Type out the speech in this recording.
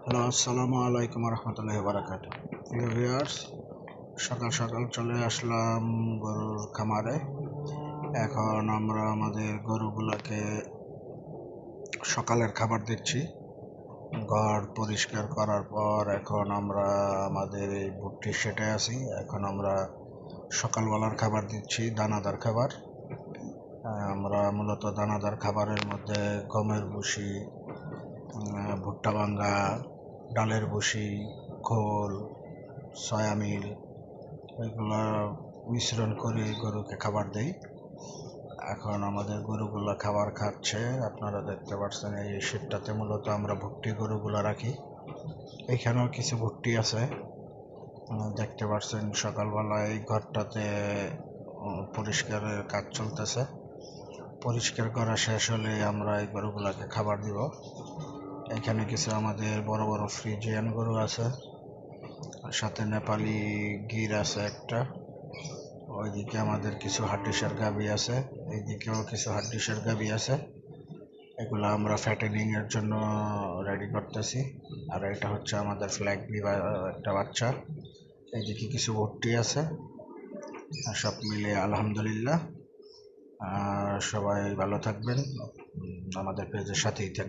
Hello, আসসালামু আলাইকুম রহমতুল্লাহি বারাকাতু। প্রিয় ভিউয়ার্স, সকাল সকাল চলে আসলাম গরুর খামারে। এখন আমরা আমাদের গরুগুলোকে সকালের খাবার দিচ্ছি। ঘর পরিষ্কার করার পর এখন আমরা আমাদের এই ভুট্টি সেটে আছি। এখন আমরা সকালবেলার খাবার দিচ্ছি, দানাদার খাবার। আমরা মূলত দানাদার খাবারের মধ্যে গমের ভুসি, ভুট্টা ভাঙ্গা, ডালের ভুসি, খোল, সয়ামিল এগুলা মিশ্রণ করে গরুকে খাবার দেই। এখন আমাদের গরুগুলা খাবার খাচ্ছে। আপনারা দেখতে পাচ্ছেন এই শেডটাতে মূলত আমরা ভুট্টি গরুগুলা রাখি। এখানেও কিছু ভুট্টি আছে, দেখতে পাচ্ছেন। সকালবেলা এই ঘরটাতে পরিষ্কারের কাজ চলতেছে। পরিষ্কার করা শেষ হলে আমরা এই গরুগুলাকে খাবার দিব। এখানে কিছু আমাদের বড় বড় ফ্রিজিয়ান গরু আছে, সাথে নেপালি গির আছে একটা। ওইদিকে আমাদের কিছু হাড্ডিসার গাভী আছে, এইদিকেও কিছু হাড্ডিসার গাভী আছে। এগুলো আমরা ফ্যাটেনিং এর জন্য রেডি করতেছি। আর এটা হচ্ছে আমাদের ফ্ল্যাগ বি একটা বাচ্চা। এইদিকে কিছু ভুট্টি আছে। সব মিলে আলহামদুলিল্লাহ। সবাই ভালো থাকবেন, আমাদের পেজের সাথেই থাকবেন।